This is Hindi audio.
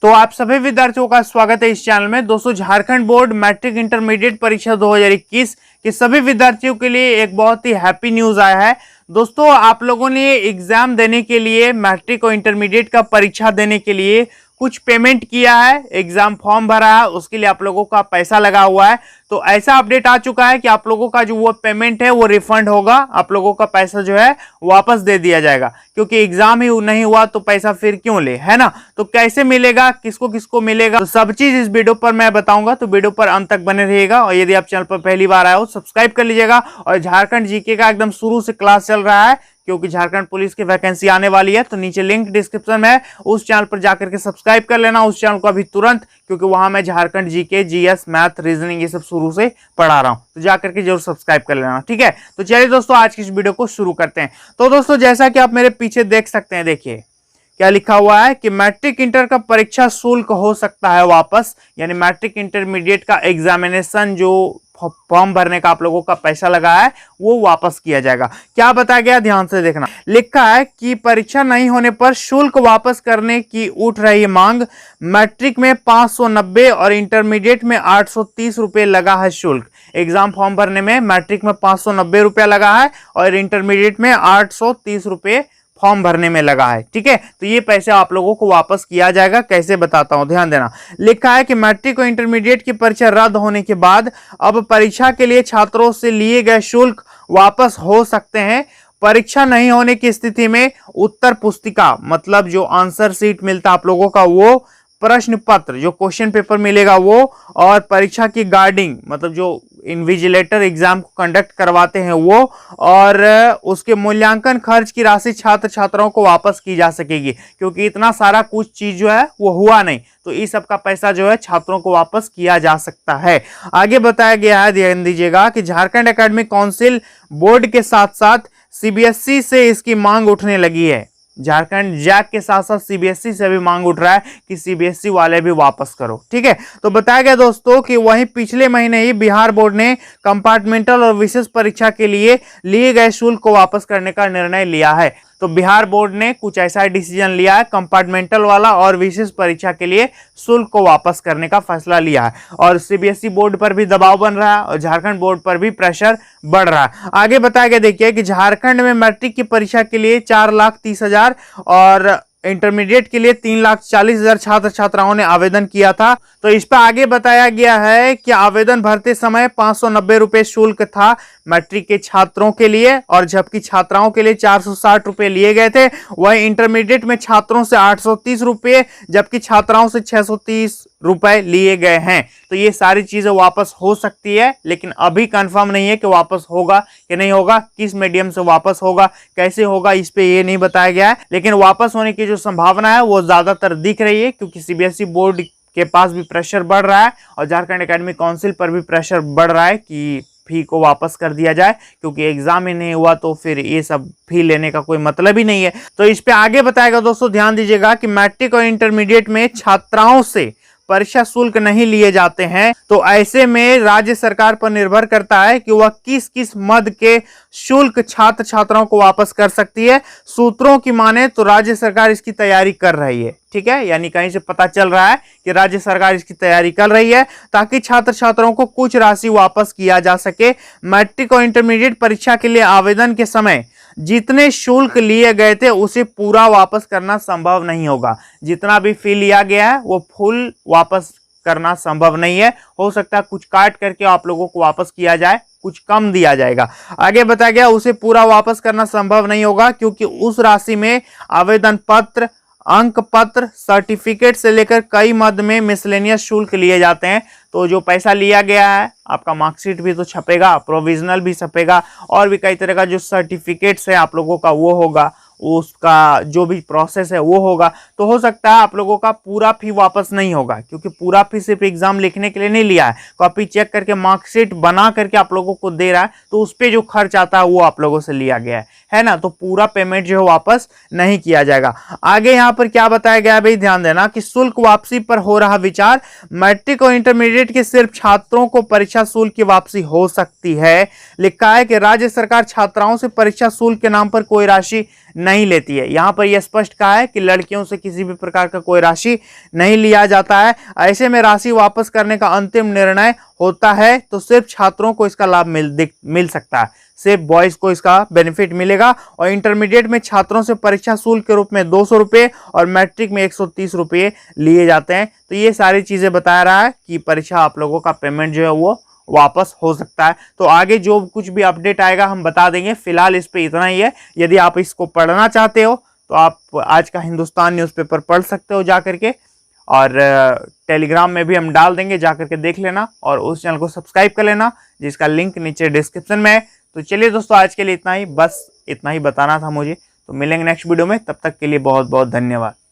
तो आप सभी विद्यार्थियों का स्वागत है इस चैनल में। दोस्तों, झारखंड बोर्ड मैट्रिक इंटरमीडिएट परीक्षा 2021 के सभी विद्यार्थियों के लिए एक बहुत ही हैप्पी न्यूज आया है। दोस्तों, आप लोगों ने एग्जाम देने के लिए, मैट्रिक और इंटरमीडिएट का परीक्षा देने के लिए कुछ पेमेंट किया है, एग्जाम फॉर्म भरा है, उसके लिए आप लोगों का पैसा लगा हुआ है। तो ऐसा अपडेट आ चुका है कि आप लोगों का जो वो पेमेंट है वो रिफंड होगा, आप लोगों का पैसा जो है वापस दे दिया जाएगा, क्योंकि एग्जाम ही नहीं हुआ तो पैसा फिर क्यों ले, है ना। तो कैसे मिलेगा, किसको किसको मिलेगा, तो सब चीज इस वीडियो पर मैं बताऊंगा। तो वीडियो पर अंत तक बने रहिएगा और यदि आप चैनल पर पहली बार आए हो सब्सक्राइब कर लीजिएगा। और झारखंड जीके का एकदम शुरू से क्लास चल रहा है, क्योंकि झारखंड पुलिस की वैकेंसी आने वाली है। तो नीचे लिंक डिस्क्रिप्शन में है, उस चैनल पर जाकर के सब्सक्राइब कर लेना उस चैनल को अभी तुरंत, क्योंकि वहां मैं Jharkhand GK, GS, math, reasoning ये सब शुरू से पढ़ा रहा हूं। तो जाकर के जरूर सब्सक्राइब कर लेना, ठीक है। तो चलिए दोस्तों, आज की इस वीडियो को शुरू करते हैं। तो दोस्तों, जैसा कि आप मेरे पीछे देख सकते हैं, देखिए क्या लिखा हुआ है कि मैट्रिक इंटर का परीक्षा शुल्क हो सकता है वापस, यानी मैट्रिक इंटरमीडिएट का एग्जामिनेशन जो फॉर्म भरने का आप लोगों का पैसा लगा है वो वापस किया जाएगा। क्या बताया गया, ध्यान से देखना। लिखा है कि परीक्षा नहीं होने पर शुल्क वापस करने की उठ रही मांग। मैट्रिक में 590 और इंटरमीडिएट में 830 रुपए लगा है शुल्क। एग्जाम फॉर्म भरने में मैट्रिक में 590 रुपया लगा है और इंटरमीडिएट में 830 रुपए फॉर्म भरने में लगा है, ठीक है। तो ये पैसे आप लोगों को वापस किया जाएगा, कैसे बताता हूं, ध्यान देना। लिखा है कि मैट्रिक और इंटरमीडिएट की परीक्षा रद्द होने के बाद अब परीक्षा के लिए छात्रों से लिए गए शुल्क वापस हो सकते हैं। परीक्षा नहीं होने की स्थिति में उत्तर पुस्तिका, मतलब जो आंसर शीट मिलता आप लोगों का, वो प्रश्न पत्र, जो क्वेश्चन पेपर मिलेगा वो, और परीक्षा की गार्डिंग, मतलब जो इन्विजिलेटर एग्जाम को कंडक्ट करवाते हैं वो, और उसके मूल्यांकन खर्च की राशि छात्र छात्राओं को वापस की जा सकेगी, क्योंकि इतना सारा कुछ चीज जो है वो हुआ नहीं, तो इस सब का पैसा जो है छात्रों को वापस किया जा सकता है। आगे बताया गया है, ध्यान दीजिएगा, कि झारखंड एकेडमिक काउंसिल बोर्ड के साथ साथ सीबीएसई से इसकी मांग उठने लगी है। झारखंड जैक के साथ साथ सीबीएसई से भी मांग उठ रहा है कि सीबीएसई वाले भी वापस करो, ठीक है। तो बताया गया दोस्तों कि वहीं पिछले महीने ही बिहार बोर्ड ने कंपार्टमेंटल और विशेष परीक्षा के लिए गए शुल्क को वापस करने का निर्णय लिया है। तो बिहार बोर्ड ने कुछ ऐसा डिसीजन लिया है, कंपार्टमेंटल वाला और विशेष परीक्षा के लिए शुल्क को वापस करने का फैसला लिया है। और सीबीएसई बोर्ड पर भी दबाव बन रहा है और झारखंड बोर्ड पर भी प्रेशर बढ़ रहा है। आगे बताया गया, देखिए कि झारखंड में मैट्रिक की परीक्षा के लिए 4,30,000 और इंटरमीडिएट के लिए 3,40,000 छात्र छात्राओं ने आवेदन किया था। तो इस पर आगे बताया गया है कि आवेदन भरते समय 590 रुपए शुल्क था मैट्रिक के छात्रों के लिए, और जबकि छात्राओं के लिए 460 रुपए लिए गए थे। वहीं इंटरमीडिएट में छात्रों से 830 रुपए, जबकि छात्राओं से 630 रुपए लिए गए हैं। तो ये सारी चीजें वापस हो सकती है, लेकिन अभी कंफर्म नहीं है कि वापस होगा कि नहीं होगा, किस मीडियम से वापस होगा, कैसे होगा, इस पे ये नहीं बताया गया है। लेकिन वापस होने की जो संभावना है वो ज्यादातर दिख रही है, क्योंकि सीबीएसई बोर्ड के पास भी प्रेशर बढ़ रहा है और झारखंड एकेडमिक काउंसिल पर भी प्रेशर बढ़ रहा है कि फी को वापस कर दिया जाए, क्योंकि एग्जाम ही नहीं हुआ तो फिर ये सब फी लेने का कोई मतलब ही नहीं है। तो इस पे आगे बताएगा दोस्तों, ध्यान दीजिएगा कि मैट्रिक और इंटरमीडिएट में छात्राओं से परीक्षा शुल्क नहीं लिए जाते हैं। तो ऐसे में राज्य सरकार पर निर्भर करता है कि वह किस किस मद के शुल्क छात्र छात्राओं को वापस कर सकती है। सूत्रों की माने तो राज्य सरकार इसकी तैयारी कर रही है, ठीक है, यानी कहीं से पता चल रहा है कि राज्य सरकार इसकी तैयारी कर रही है, ताकि छात्र छात्राओं को कुछ राशि वापस किया जा सके। मैट्रिक और इंटरमीडिएट परीक्षा के लिए आवेदन के समय जितने शुल्क लिए गए थे उसे पूरा वापस करना संभव नहीं होगा। जितना भी फी लिया गया है वो फुल वापस करना संभव नहीं है। हो सकता है कुछ काट करके आप लोगों को वापस किया जाए, कुछ कम दिया जाएगा। आगे बताया गया, उसे पूरा वापस करना संभव नहीं होगा, क्योंकि उस राशि में आवेदन पत्र, अंक पत्र, सर्टिफिकेट से लेकर कई मद में मिसलेनियस शुल्क लिए जाते हैं। तो जो पैसा लिया गया है, आपका मार्कशीट भी तो छपेगा, प्रोविजनल भी छपेगा, और भी कई तरह का जो सर्टिफिकेट्स है आप लोगों का वो होगा, उसका जो भी प्रोसेस है वो होगा। तो हो सकता है आप लोगों का पूरा फी वापस नहीं होगा, क्योंकि पूरा फी सिर्फ एग्जाम लिखने के लिए नहीं लिया है, कॉपी चेक करके मार्कशीट बना करके आप लोगों को दे रहा है, तो उस पर जो खर्च आता है वो आप लोगों से लिया गया है ना। तो पूरा पेमेंट जो है वापस नहीं किया जाएगा। आगे यहाँ पर क्या बताया गया है भाई, ध्यान देना कि शुल्क वापसी पर हो रहा विचार। मैट्रिक और इंटरमीडिएट के सिर्फ छात्रों को परीक्षा शुल्क की वापसी हो सकती है। लिखा है कि राज्य सरकार छात्राओं से परीक्षा शुल्क के नाम पर कोई राशि नहीं लेती है। यहाँ पर यह स्पष्ट कहा है कि लड़कियों से किसी भी प्रकार का कोई राशि नहीं लिया जाता है। ऐसे में राशि वापस करने का अंतिम निर्णय होता है तो सिर्फ छात्रों को इसका लाभ मिल सकता है, सिर्फ बॉयज को इसका बेनिफिट मिलेगा। और इंटरमीडिएट में छात्रों से परीक्षा शुल्क के रूप में 200 रुपये और मैट्रिक में 130 रुपये लिए जाते हैं। तो ये सारी चीजें बता रहा है कि परीक्षा आप लोगों का पेमेंट जो है वो वापस हो सकता है। तो आगे जो कुछ भी अपडेट आएगा हम बता देंगे, फिलहाल इस पे इतना ही है। यदि आप इसको पढ़ना चाहते हो तो आप आज का हिंदुस्तान न्यूज़पेपर पढ़ सकते हो जा करके, और टेलीग्राम में भी हम डाल देंगे, जा करके देख लेना और उस चैनल को सब्सक्राइब कर लेना जिसका लिंक नीचे डिस्क्रिप्शन में है। तो चलिए दोस्तों, आज के लिए इतना ही, बस इतना ही बताना था मुझे। तो मिलेंगे नेक्स्ट वीडियो में, तब तक के लिए बहुत बहुत धन्यवाद।